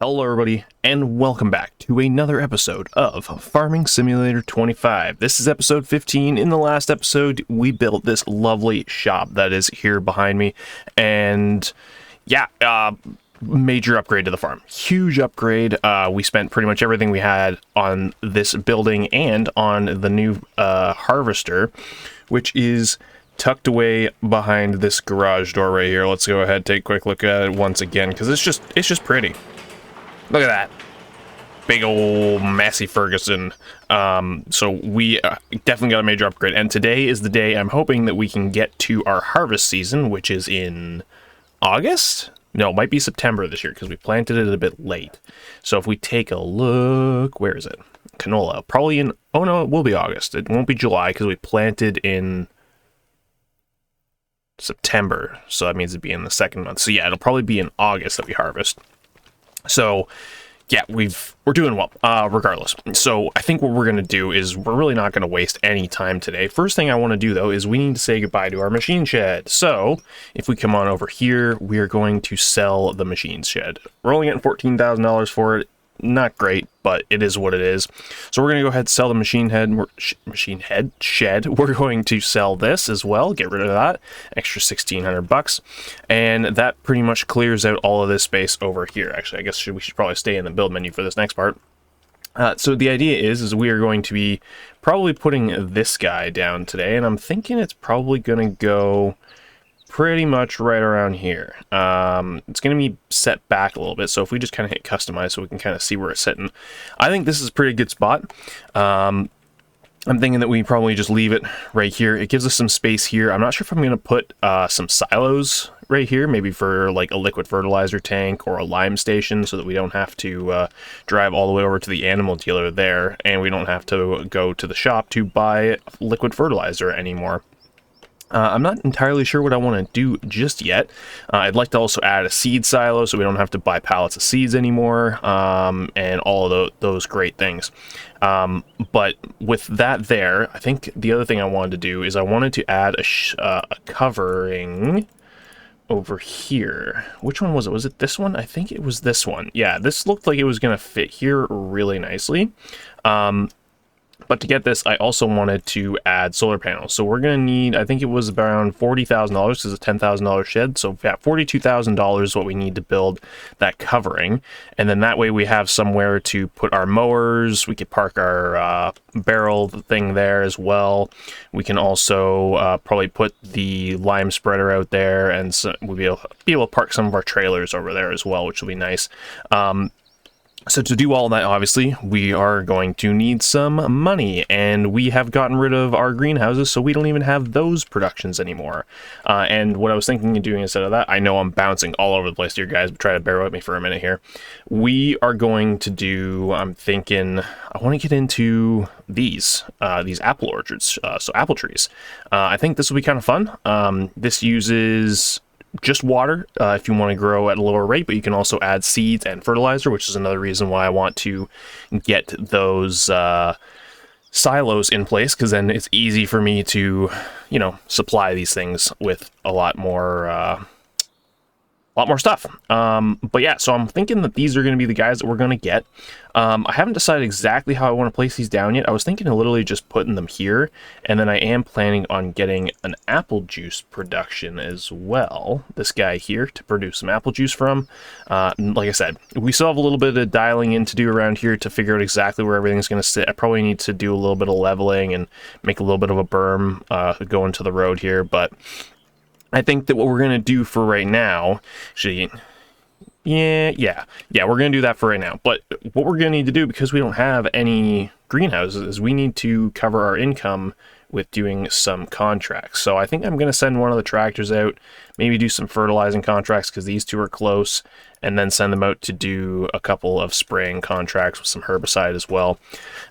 Hello everybody, and welcome back to another episode of Farming Simulator 25. This is episode 15. In the last episode, we built this lovely shop that is here behind me, and yeah, major upgrade to the farm. Huge upgrade. We spent pretty much everything we had on this building and on the new harvester, which is tucked away behind this garage door right here. Let's go ahead and take a quick look at it once again, because it's just pretty. Look at that. Big old Massey Ferguson. So we definitely got a major upgrade. And today is the day I'm hoping that we can get to our harvest season, which is in August? No, it might be September this year because we planted it a bit late. So if we take a look, where is it? Canola. Probably in, oh no, it will be August. It won't be July because we planted in September. So that means it'd be in the second month. So yeah, it'll probably be in August that we harvest. So, yeah, we're doing well, regardless. So, I think what we're going to do is we're really not going to waste any time today. First thing I want to do, though, is we need to say goodbye to our machine shed. So, if we come on over here, we are going to sell the machine shed. We're only getting $14,000 for it. Not great, but it is what it is. So we're going to go ahead and sell the machine shed. We're going to sell this as well. Get rid of that. Extra $1,600. And that pretty much clears out all of this space over here. Actually, I guess we should probably stay in the build menu for this next part. So the idea is we are going to be probably putting this guy down today. And I'm thinking it's probably going to go pretty much right around here. It's going to be set back a little bit, so if we just kind of hit customize so we can kind of see where it's sitting, I think this is a pretty good spot. I'm thinking that we probably just leave it right here. It gives us some space here. I'm not sure if I'm going to put some silos right here, maybe for like a liquid fertilizer tank or a lime station, so that we don't have to drive all the way over to the animal dealer there, and we don't have to go to the shop to buy liquid fertilizer anymore. I'm not entirely sure what I want to do just yet. I'd like to also add a seed silo so we don't have to buy pallets of seeds anymore, and all of those great things. But with that there, I think the other thing I wanted to do is I wanted to add a covering over here. Which one was it? Was it this one? I think it was this one. Yeah, this looked like it was going to fit here really nicely. But to get this, I also wanted to add solar panels. So we're going to need, I think it was around $40,000 because it's a $10,000 shed. So we've got $42,000 what we need to build that covering. And then that way we have somewhere to put our mowers. We could park our barrel thing there as well. We can also probably put the lime spreader out there, and so we'll be able to park some of our trailers over there as well, which will be nice. So to do all that, obviously, we are going to need some money, and we have gotten rid of our greenhouses, so we don't even have those productions anymore. And what I was thinking of doing instead of that, I know I'm bouncing all over the place here, guys, but try to bear with me for a minute here. We are going to do, I'm thinking, I want to get into these apple orchards, so apple trees. I think this will be kind of fun. This uses just water if you want to grow at a lower rate, but you can also add seeds and fertilizer, which is another reason why I want to get those silos in place, because then it's easy for me to, supply these things with a lot more stuff. But yeah, so I'm thinking that these are going to be the guys that we're going to get. I haven't decided exactly how I want to place these down yet. I was thinking of literally just putting them here, and then I am planning on getting an apple juice production as well. This guy here to produce some apple juice from. Like I said, we still have a little bit of dialing in to do around here to figure out exactly where everything's going to sit. I probably need to do a little bit of leveling and make a little bit of a berm going to the road here, but I think that what we're going to do for right now, actually, yeah, we're going to do that for right now. But what we're going to need to do, because we don't have any greenhouses, is we need to cover our income with doing some contracts. So I think I'm going to send one of the tractors out, maybe do some fertilizing contracts because these two are close, and then send them out to do a couple of spraying contracts with some herbicide as well.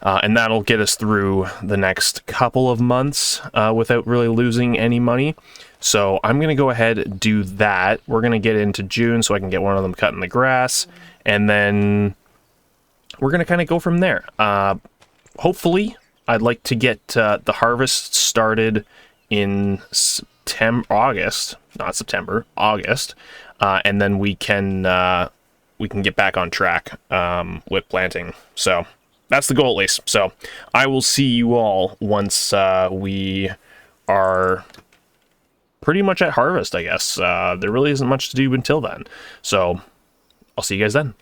And that'll get us through the next couple of months without really losing any money. So I'm going to go ahead and do that. We're going to get into June so I can get one of them cutting the grass, and then we're going to kind of go from there. Hopefully, I'd like to get the harvest started in August, and then we can we can get back on track with planting. So that's the goal, at least. So I will see you all once we are pretty much at harvest, I guess. There really isn't much to do until then. So I'll see you guys then.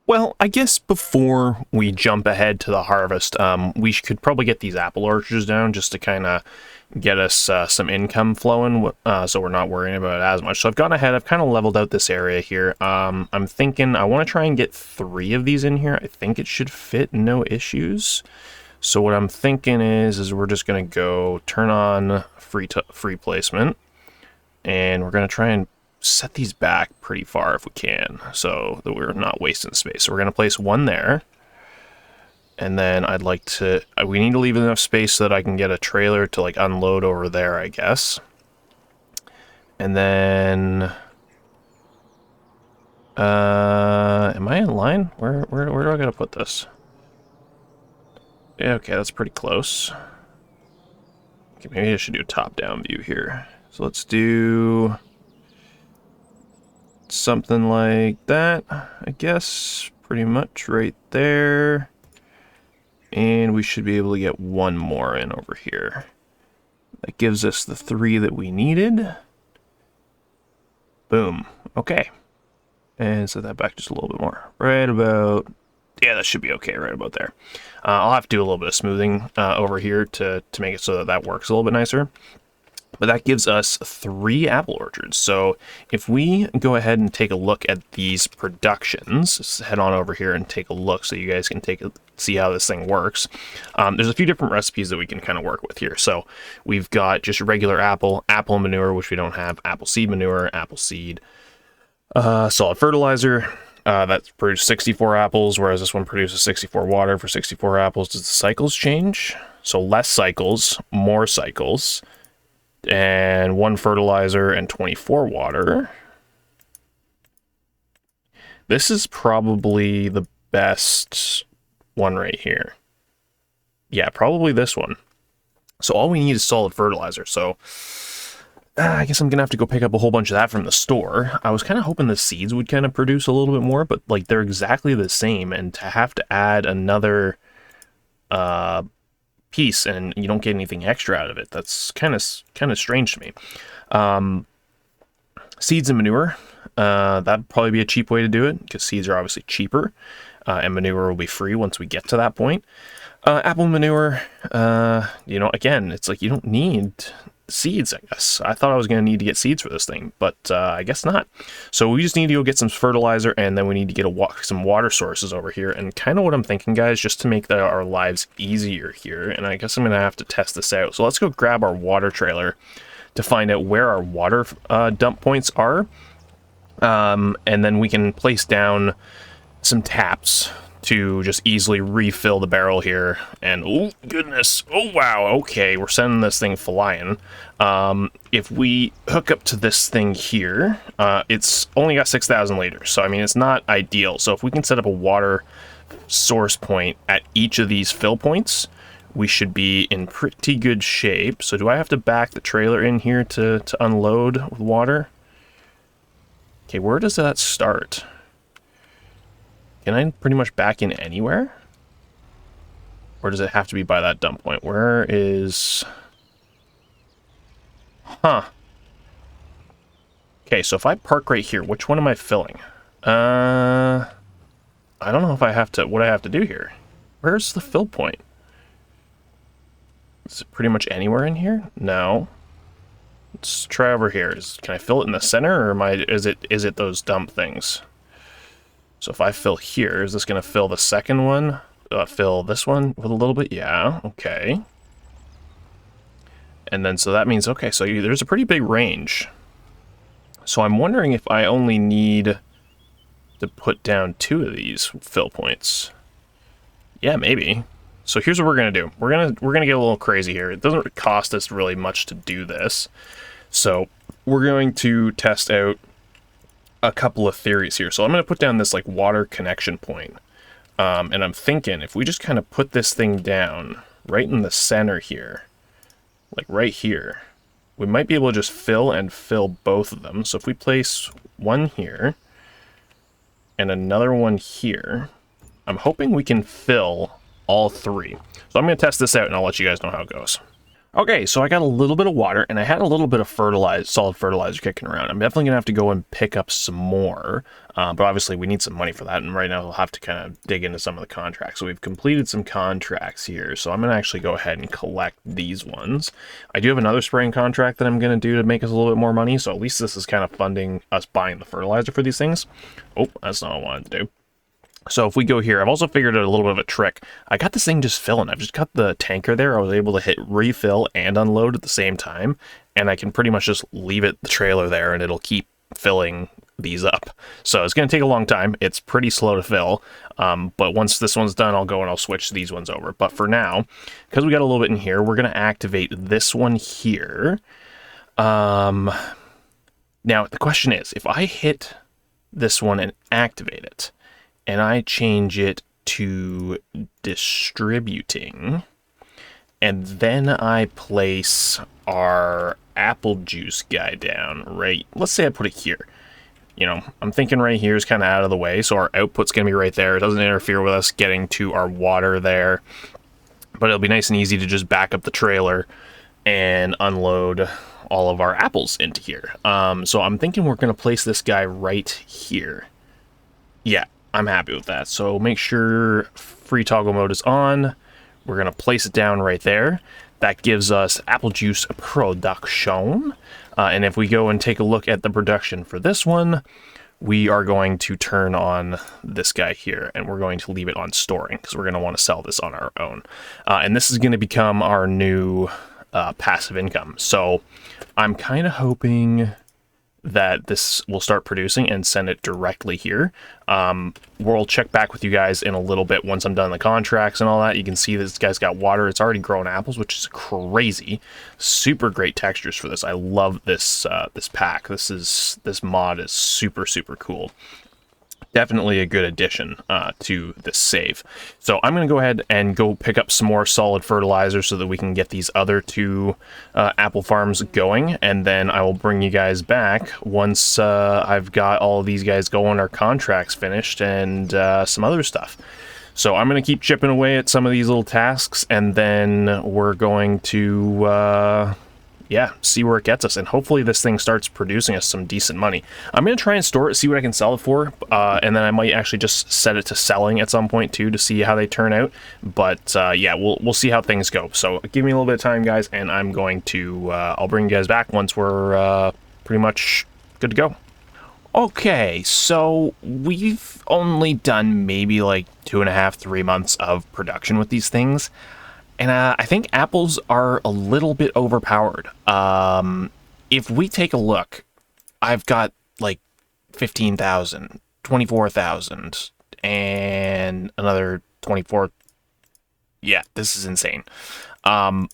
Well, I guess before we jump ahead to the harvest, we could probably get these apple orchards down just to kind of get us some income flowing, so we're not worrying about it as much. So I've gone ahead, I've kind of leveled out this area here. I'm thinking I want to try and get 3 of these in here. I think it should fit, no issues. So what I'm thinking is we're just going to go turn on free placement, and we're going to try and set these back pretty far if we can, so that we're not wasting space. So we're going to place 1 there. And then I'd like to, we need to leave enough space so that I can get a trailer to like unload over there, I guess. And then, am I in line? Where do I gotta put this? Yeah, okay, that's pretty close. Okay, maybe I should do a top-down view here. So let's do something like that, I guess. Pretty much right there. And we should be able to get 1 more in over here. That gives us the 3 that we needed. Boom. Okay. And set that back just a little bit more. Right about... Yeah, that should be okay right about there. I'll have to do a little bit of smoothing over here to make it so that that works a little bit nicer. But that gives us 3 apple orchards. So if we go ahead and take a look at these productions, let's head on over here and take a look so you guys can see how this thing works. There's a few different recipes that we can kind of work with here. So we've got just regular apple manure, which we don't have, apple seed manure, apple seed, solid fertilizer. That produced 64 apples, whereas this one produces 64 water for 64 apples. Does the cycles change? So less cycles, more cycles. And 1 fertilizer and 24 water. This is probably the best one right here. Yeah, probably this one. So all we need is solid fertilizer. So I guess I'm gonna have to go pick up a whole bunch of that from the store. I was kind of hoping the seeds would kind of produce a little bit more, but like they're exactly the same, and to have to add another piece and you don't get anything extra out of it, that's kind of strange to me. Seeds and manure, that'd probably be a cheap way to do it, because seeds are obviously cheaper, and manure will be free once we get to that point. Apple manure, you know, again, it's like you don't need seeds, I guess. I thought I was going to need to get seeds for this thing, but I guess not. So we just need to go get some fertilizer, and then we need to get some water sources over here. And kind of what I'm thinking, guys, just to make our lives easier here, and I guess I'm going to have to test this out. So let's go grab our water trailer to find out where our water dump points are, and then we can place down some taps to just easily refill the barrel here. And oh goodness, oh wow, okay, we're sending this thing flying. If we hook up to this thing here, it's only got 6,000 liters, so I mean it's not ideal. So if we can set up a water source point at each of these fill points, we should be in pretty good shape. So do I have to back the trailer in here to unload with water? Okay, where does that start? Can I pretty much back in anywhere? Or does it have to be by that dump point? Where is... Huh. Okay, so if I park right here, which one am I filling? I don't know if I have to... what I have to do here. Where's the fill point? Is it pretty much anywhere in here? No. Let's try over here. Can I fill it in the center, or is it those dump things? So if I fill here, is this going to fill the second one? Fill this one with a little bit? Yeah, okay. And then, so that means, okay, so there's a pretty big range. So I'm wondering if I only need to put down 2 of these fill points. Yeah, maybe. So here's what we're going to do. We're going to get a little crazy here. It doesn't cost us really much to do this. So we're going to test out a couple of theories here. So I'm going to put down this like water connection point. And I'm thinking if we just kind of put this thing down right in the center here, like right here, we might be able to just fill both of them. So if we place one here and another one here. I'm hoping we can fill all 3. So I'm going to test this out, and I'll let you guys know how it goes. Okay, so I got a little bit of water, and I had a little bit of solid fertilizer kicking around. I'm definitely going to have to go and pick up some more, but obviously we need some money for that, and right now we'll have to kind of dig into some of the contracts. So we've completed some contracts here, so I'm going to actually go ahead and collect these ones. I do have another spraying contract that I'm going to do to make us a little bit more money, so at least this is kind of funding us buying the fertilizer for these things. Oh, that's not what I wanted to do. So if we go here, I've also figured out a little bit of a trick. I got this thing just filling. I've just got the tanker there. I was able to hit refill and unload at the same time. And I can pretty much just leave the trailer there and it'll keep filling these up. So it's going to take a long time. It's pretty slow to fill. But once this one's done, I'll go and I'll switch these ones over. But for now, because we got a little bit in here, we're going to activate this one here. Now, the question is, if I hit this one and activate it, and I change it to distributing, and then I place our apple juice guy down right, let's say I put it here. You know, I'm thinking right here is kind of out of the way, so our output's going to be right there. It doesn't interfere with us getting to our water there, but it'll be nice and easy to just back up the trailer and unload all of our apples into here. So I'm thinking we're going to place this guy right here. Yeah, I'm happy with that. So make sure free toggle mode is on. We're going to place it down right there. That gives us apple juice production. And if we go and take a look at the production for this one, we are going to turn on this guy here, and we're going to leave it on storing because we're going to want to sell this on our own. And this is going to become our new passive income. So I'm kind of hoping that this will start producing and send it directly here. We'll check back with you guys in a little bit once I'm done the contracts and all that. You can see this guy's got water. It's already grown apples, which is crazy. Super great textures for this. I love this this pack. This mod is super, super cool. Definitely a good addition to this save. So I'm going to go ahead and go pick up some more solid fertilizer so that we can get these other 2 apple farms going. And then I will bring you guys back once I've got all of these guys going, our contracts finished, and some other stuff. So I'm going to keep chipping away at some of these little tasks, and then we're going to see where it gets us, and hopefully this thing starts producing us some decent money. I'm going to try and store it, see what I can sell it for, and then I might actually just set it to selling at some point too to see how they turn out. But yeah, we'll see how things go. So give me a little bit of time, guys, and I'm going to I'll bring you guys back once we're pretty much good to go. Okay, so we've only done maybe like 2.5, 3 months of production with these things. And I think apples are a little bit overpowered. If we take a look, I've got like 15,000, 24,000, and another 24. Yeah, this is insane. And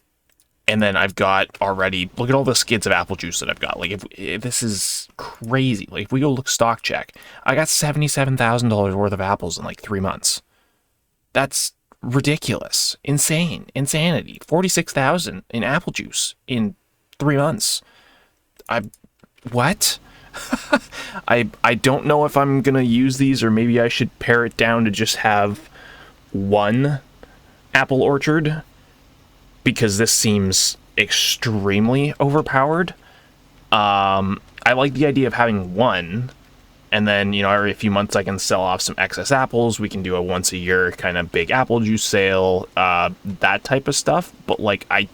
then I've got already, look at all the skids of apple juice that I've got. Like, if this is crazy. Like, if we go look stock check, I got $77,000 worth of apples in like 3 months. That's ridiculous. Insanity. 46,000 in apple juice in 3 months. What? I don't know if I'm gonna use these, or maybe I should pare it down to just have one apple orchard, because this seems extremely overpowered. I like the idea of having one, and then, you know, every few months I can sell off some excess apples. We can do a once a year kind of big apple juice sale, that type of stuff. But like, I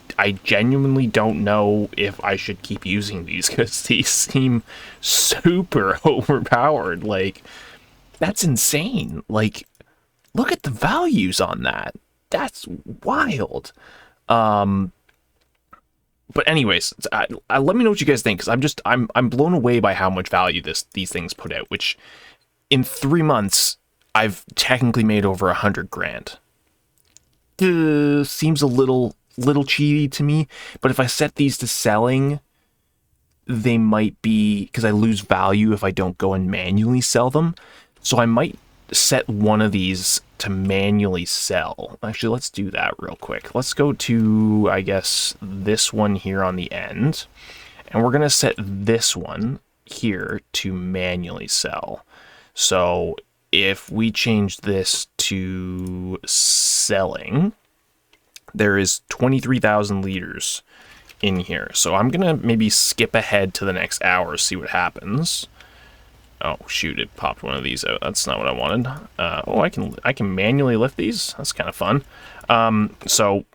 genuinely don't know if I should keep using these, because these seem super overpowered. Like, that's insane. Like, look at the values on that. That's wild. But anyways, let me know what you guys think, because I'm blown away by how much value these things put out. Which, in 3 months, I've technically made over 100 grand. Seems a little cheaty to me, but if I set these to selling, they might be, because I lose value if I don't go and manually sell them. So I might set one of these to manually sell. Actually, let's do that real quick. Let's go to, I guess, this one here on the end, and we're gonna set this one here to manually sell. So if we change this to selling, there is 23,000 liters in here. So I'm gonna maybe skip ahead to the next hour, see what happens. Oh shoot, it popped one of these out. That's not what I wanted. Oh, I can manually lift these. That's kind of fun. So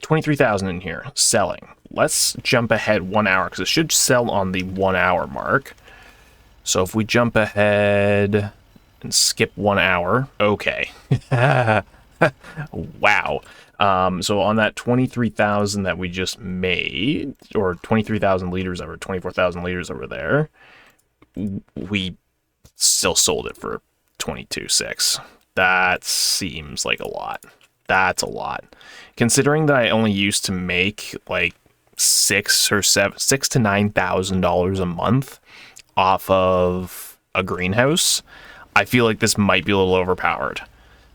23,000 in here, selling. Let's jump ahead 1 hour, because it should sell on the 1 hour mark. So if we jump ahead and skip 1 hour, okay. Wow. So on that 23,000 that we just made, or 23,000 liters over 24,000 liters over there, we still sold it for 22.6. That seems like a lot. That's a lot. Considering that I only used to make like $6,000 to $9,000 a month off of a greenhouse, I feel like this might be a little overpowered.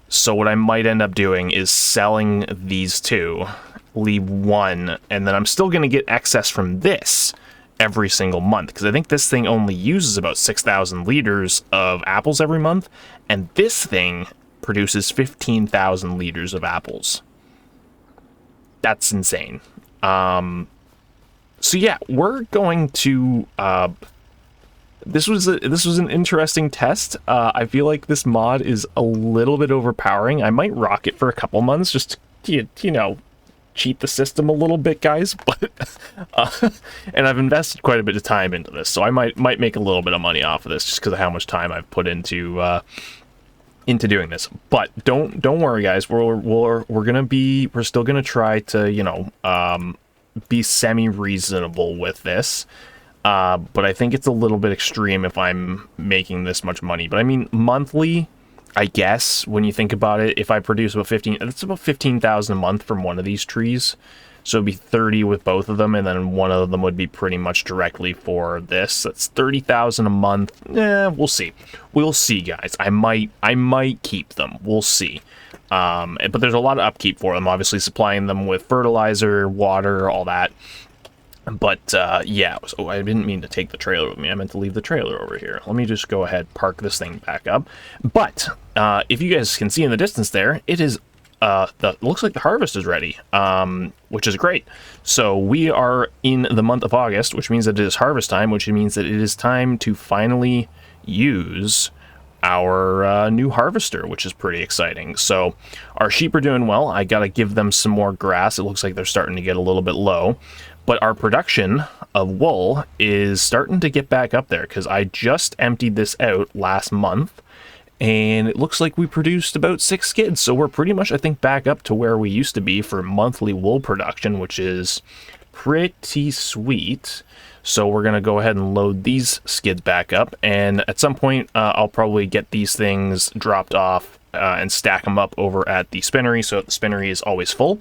So what I might end up doing is selling these two, leave one, and then I'm still going to get excess from this every single month, because I think this thing only uses about 6,000 liters of apples every month, and this thing produces 15,000 liters of apples. That's insane. So yeah, we're going to this was an interesting test. I feel like this mod is a little bit overpowering. I might rock it for a couple months just to, you know, cheat the system a little bit, guys. But and I've invested quite a bit of time into this, so I might make a little bit of money off of this just because of how much time I've put into doing this. But don't worry, guys. We're still gonna try to, you know, be semi-reasonable with this. But I think it's a little bit extreme if I'm making this much money. But I mean, monthly, I guess, when you think about it, if I produce about 15,000 a month from one of these trees. So it'd be 30 with both of them, and then one of them would be pretty much directly for this. That's 30,000 a month. We'll see. We'll see, guys. I might keep them. We'll see. But there's a lot of upkeep for them, obviously supplying them with fertilizer, water, all that. But yeah, so I didn't mean to take the trailer with me. I meant to leave the trailer over here. Let me just go ahead, park this thing back up. But if you guys can see in the distance there, it is looks like the harvest is ready, which is great. So we are in the month of August, which means that it is harvest time, which means that it is time to finally use our new harvester, which is pretty exciting. So our sheep are doing well. I gotta give them some more grass. It looks like they're starting to get a little bit low. But our production of wool is starting to get back up there, because I just emptied this out last month, and it looks like we produced about 6 skids. So we're pretty much, I think, back up to where we used to be for monthly wool production, which is pretty sweet. So we're going to go ahead and load these skids back up, and at some point I'll probably get these things dropped off and stack them up over at the spinnery, so the spinnery is always full.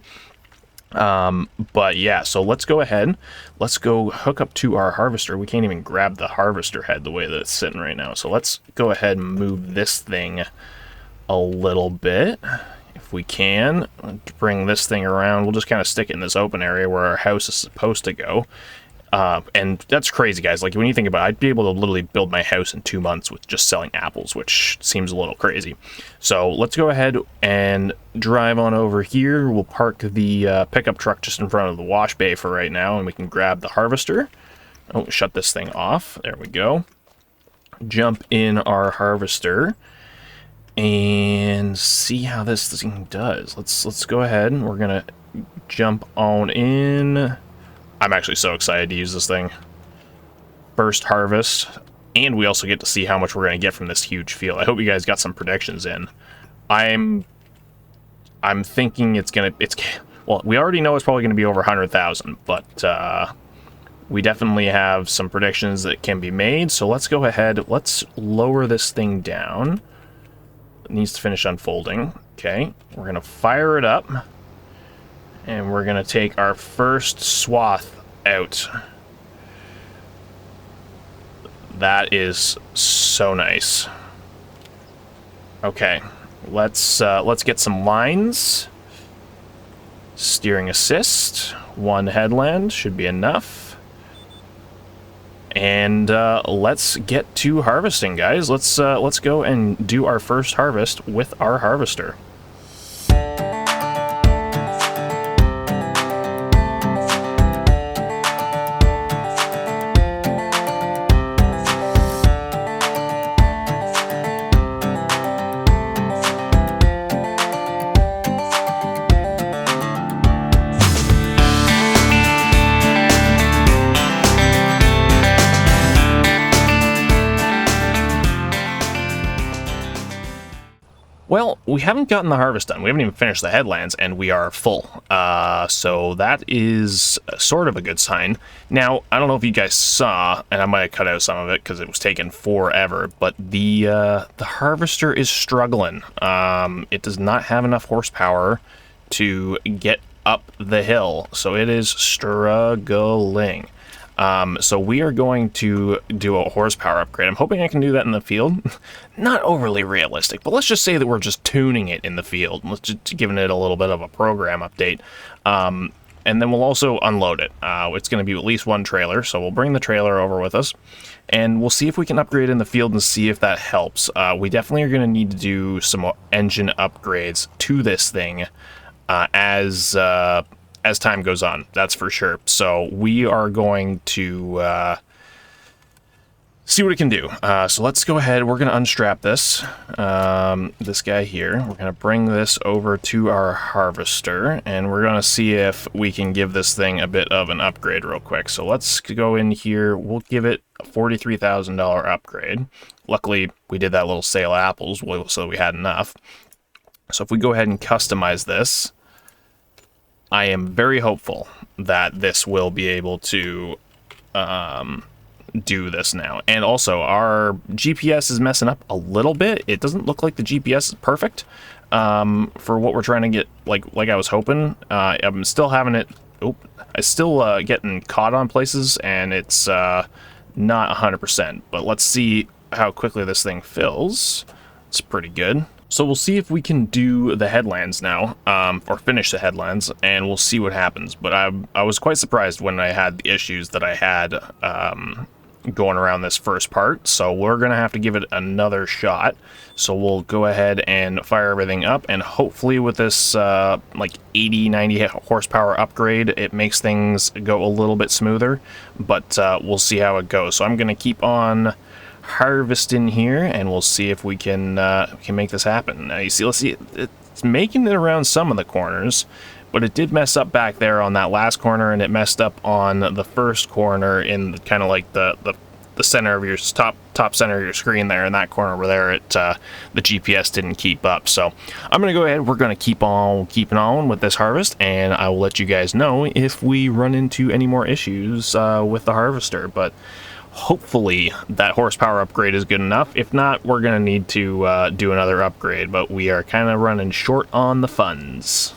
But yeah, so let's go ahead. Let's go hook up to our harvester. We can't even grab the harvester head the way that it's sitting right now. So let's go ahead and move this thing a little bit. If we can, bring this thing around. We'll just kind of stick it in this open area where our house is supposed to go. And that's crazy, guys. Like, when you think about it, I'd be able to literally build my house in 2 months with just selling apples, which seems a little crazy. So let's go ahead and drive on over here. We'll park the pickup truck just in front of the wash bay for right now, and we can grab the harvester. Oh, shut this thing off. There we go. Jump in our harvester and see how this thing does. Let's go ahead. We're gonna jump on in. I'm actually so excited to use this thing. First harvest, and we also get to see how much we're going to get from this huge field. I hope you guys got some predictions in. I'm thinking well, we already know it's probably going to be over 100,000, but we definitely have some predictions that can be made. So let's go ahead. Let's lower this thing down. It needs to finish unfolding. Okay, we're going to fire it up. And we're going to take our first swath out. That is so nice. Okay, let's get some lines. Steering assist. 1 headland should be enough. And let's get to harvesting, guys. Let's go and do our first harvest with our harvester. Well, we haven't gotten the harvest done. We haven't even finished the headlands, and we are full. So that is sort of a good sign. Now, I don't know if you guys saw, and I might have cut out some of it because it was taking forever, but the harvester is struggling. It does not have enough horsepower to get up the hill, so it is struggling. So we are going to do a horsepower upgrade. I'm hoping I can do that in the field. Not overly realistic, but let's just say that we're just tuning it in the field. Let's just giving it a little bit of a program update. And then we'll also unload it. It's going to be at least one trailer, so we'll bring the trailer over with us, and we'll see if we can upgrade in the field and see if that helps. We definitely are going to need to do some engine upgrades to this thing as time goes on, that's for sure. So we are going to see what it can do. So let's go ahead. We're going to unstrap this, this guy here. We're going to bring this over to our harvester, and we're going to see if we can give this thing a bit of an upgrade real quick. So let's go in here. We'll give it a $43,000 upgrade. Luckily, we did that little sale of apples, so we had enough. So if we go ahead and customize this, I am very hopeful that this will be able to do this now. And also, our GPS is messing up a little bit. It doesn't look like the GPS is perfect for what we're trying to get, like I was hoping. I'm still having it... Oh, I still getting caught on places, and it's not 100%. But let's see how quickly this thing fills. It's pretty good. So we'll see if we can do the headlands now, or finish the headlands, and we'll see what happens. But I was quite surprised when I had the issues that I had going around this first part, so we're going to have to give it another shot. So we'll go ahead and fire everything up, and hopefully with this like 80-90 horsepower upgrade, it makes things go a little bit smoother, but we'll see how it goes. So I'm going to keep on harvesting here, and we'll see if we can make this happen. Now you see, let's see, it's making it around some of the corners, but it did mess up back there on that last corner, and it messed up on the first corner in kind of like the center of your top center of your screen there. In that corner where there, the GPS didn't keep up. So I'm gonna go ahead. We're gonna keep on keeping on with this harvest, and I will let you guys know if we run into any more issues with the harvester. But hopefully that horsepower upgrade is good enough. If not, we're going to need to do another upgrade, but we are kind of running short on the funds.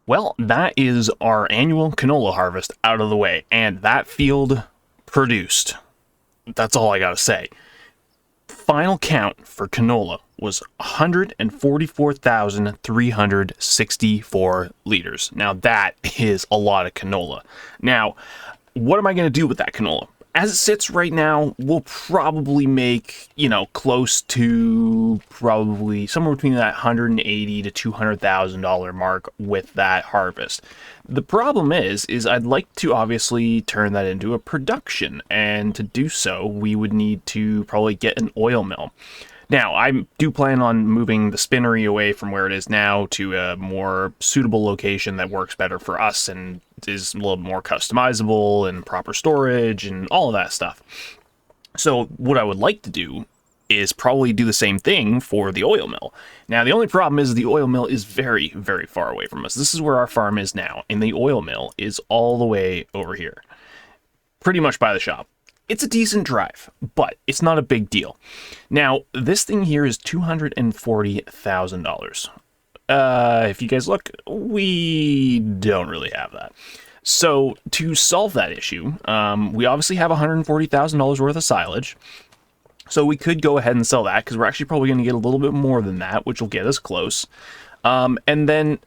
Well, that is our annual canola harvest out of the way, and that field produced. That's all I gotta say. Final count for canola was 144,364 liters. Now, that is a lot of canola. Now, what am I going to do with that canola? As it sits right now, we'll probably make, close to probably somewhere between that $180,000 to $200,000 mark with that harvest. The problem is I'd like to obviously turn that into a production, and to do so, we would need to probably get an oil mill. Now, I do plan on moving the spinnery away from where it is now to a more suitable location that works better for us and is a little more customizable and proper storage and all of that stuff. So what I would like to do is probably do the same thing for the oil mill. Now, the only problem is the oil mill is very, very far away from us. This is where our farm is now, and the oil mill is all the way over here, pretty much by the shop. It's a decent drive, but it's not a big deal. Now, this thing here is $240,000. If you guys look, we don't really have that. So to solve that issue, we obviously have $140,000 worth of silage. So we could go ahead and sell that, because we're actually probably going to get a little bit more than that, which will get us close. And then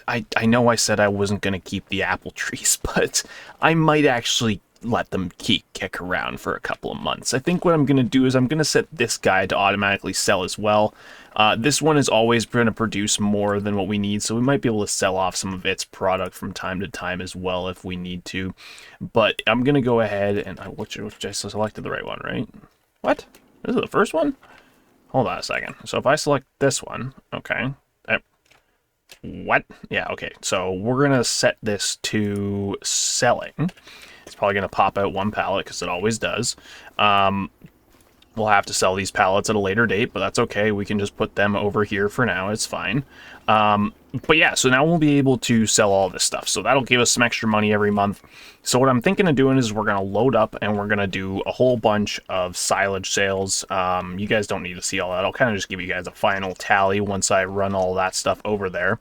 I know I said I wasn't going to keep the apple trees, but I might actually let them kick around for a couple of months. I think what I'm going to do is I'm going to set this guy to automatically sell as well. This one is always going to produce more than what we need, so we might be able to sell off some of its product from time to time as well if we need to. But I'm going to go ahead and which I selected the right one, right? What? This is the first one? Hold on a second. So if I select this one, okay. What? Yeah, okay. So we're going to set this to selling. It's probably going to pop out one pallet because it always does. We'll have to sell these pallets at a later date, but that's okay. We can just put them over here for now. It's fine. But yeah, so now we'll be able to sell all this stuff. So that'll give us some extra money every month. So what I'm thinking of doing is we're going to load up and we're going to do a whole bunch of silage sales. You guys don't need to see all that. I'll kind of just give you guys a final tally once I run all that stuff over there.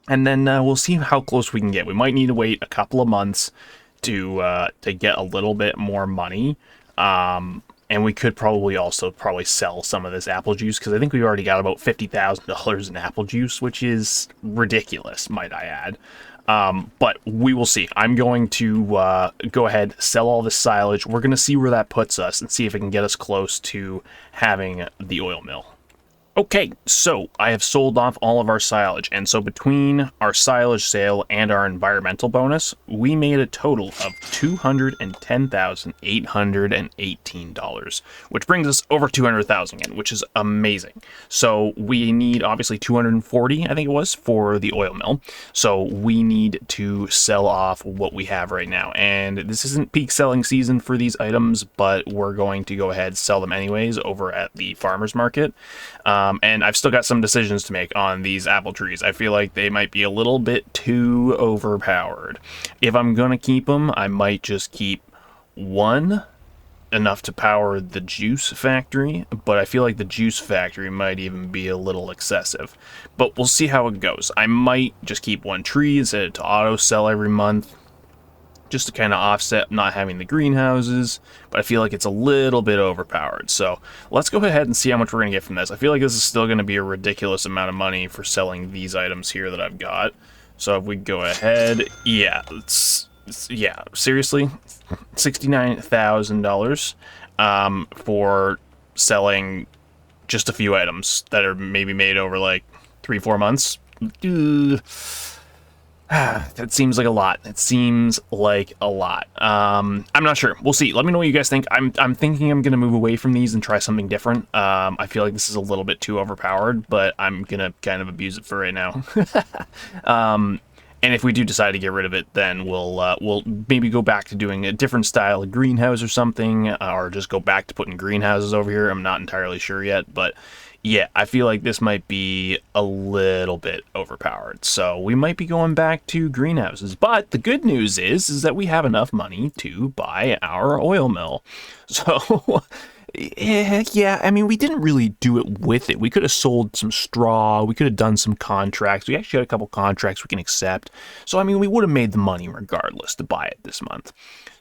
And then we'll see how close we can get. We might need to wait a couple of months to get a little bit more money. And we could probably also sell some of this apple juice, because I think we've already got about $50,000 in apple juice, which is ridiculous, might I add. But we will see. I'm going to go ahead, sell all this silage. We're going to see where that puts us and see if it can get us close to having the oil mill. Okay, so I have sold off all of our silage, and so between our silage sale and our environmental bonus, we made a total of $210,818, which brings us over $200,000 again, which is amazing. So we need obviously 240, I think it was, for the oil mill. So we need to sell off what we have right now, and this isn't peak selling season for these items, but we're going to go ahead and sell them anyways over at the farmer's market. And I've still got some decisions to make on these apple trees. I feel like they might be a little bit too overpowered. If I'm going to keep them, I might just keep one, enough to power the juice factory, but I feel like the juice factory might even be a little excessive. But we'll see how it goes. I might just keep one tree and set it to auto sell every month, just to kind of offset not having the greenhouses, but I feel like it's a little bit overpowered. So let's go ahead and see how much we're going to get from this. I feel like this is still going to be a ridiculous amount of money for selling these items here that I've got. So if we go ahead, yeah, seriously, $69,000 for selling just a few items that are maybe made over like 3-4 months. That seems like a lot. It seems like a lot. I'm not sure. We'll see. Let me know what you guys think. I'm thinking I'm gonna move away from these and try something different. I feel like this is a little bit too overpowered, but I'm gonna kind of abuse it for right now. And if we do decide to get rid of it, then we'll maybe go back to doing a different style of greenhouse or something, or just go back to putting greenhouses over here. I'm not entirely sure yet, but yeah, I feel like this might be a little bit overpowered. So we might be going back to greenhouses. But the good news is that we have enough money to buy our oil mill. So Yeah, I mean, we didn't really do it with it. We could have sold some straw. We could have done some contracts. We actually had a couple contracts we can accept. So, I mean, we would have made the money regardless to buy it this month.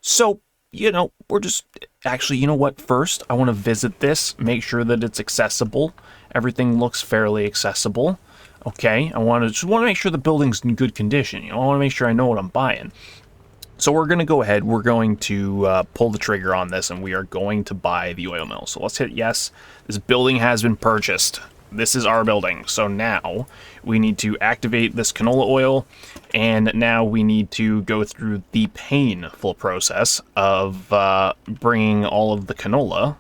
So, we're just actually, you know what? First, I want to visit this, make sure that it's accessible. Everything looks fairly accessible. Okay, I just want to make sure the building's in good condition. I want to make sure I know what I'm buying. So we're going to go ahead, we're going to pull the trigger on this, and we are going to buy the oil mill. So let's hit yes. This building has been purchased. This is our building. So now we need to activate this canola oil, and now we need to go through the painful process of bringing all of the canola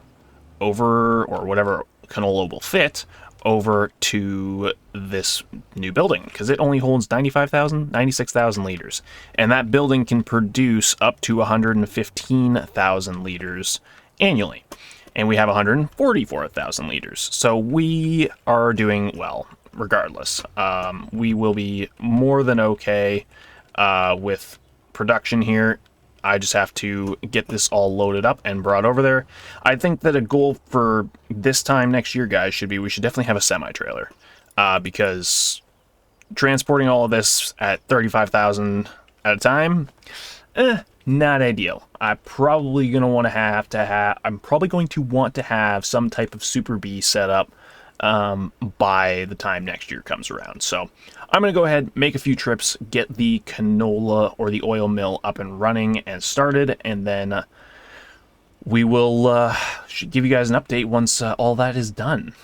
over, or whatever canola will fit, over to this new building, because it only holds 96,000 liters, and that building can produce up to 115,000 liters annually, and we have 144,000 liters, so we are doing well regardless. We will be more than okay with production here. I just have to get this all loaded up and brought over there. I think that a goal for this time next year, guys, should be we should definitely have a semi-trailer. Because transporting all of this at 35,000 at a time, not ideal. I'm probably going to want to have some type of Super B set up by the time next year comes around. So I'm going to go ahead, make a few trips, get the canola or the oil mill up and running and started, and then we will should give you guys an update once all that is done.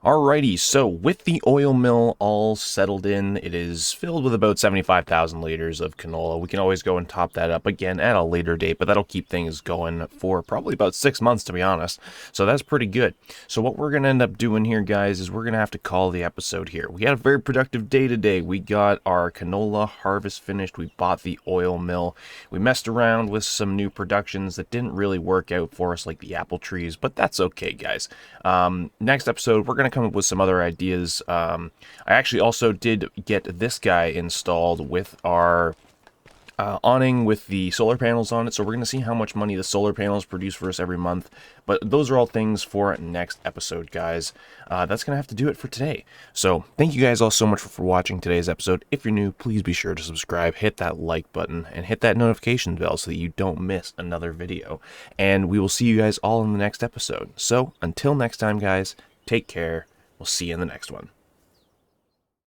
Alrighty, so with the oil mill all settled in, it is filled with about 75,000 liters of canola. We can always go and top that up again at a later date, but that'll keep things going for probably about 6 months, to be honest. So that's pretty good. So what we're going to end up doing here, guys, is we're going to have to call the episode here. We had a very productive day today. We got our canola harvest finished. We bought the oil mill. We messed around with some new productions that didn't really work out for us, like the apple trees, but that's okay, guys. Next episode, we're going to come up with some other ideas. I actually also did get this guy installed with our awning with the solar panels on it, so we're going to see how much money the solar panels produce for us every month. But those are all things for next episode, guys. That's going to have to do it for today. So thank you guys all so much for watching today's episode. If you're new, please be sure to subscribe, hit that like button, and hit that notification bell so that you don't miss another video. And we will see you guys all in the next episode. So until next time, guys, take care. We'll see you in the next one.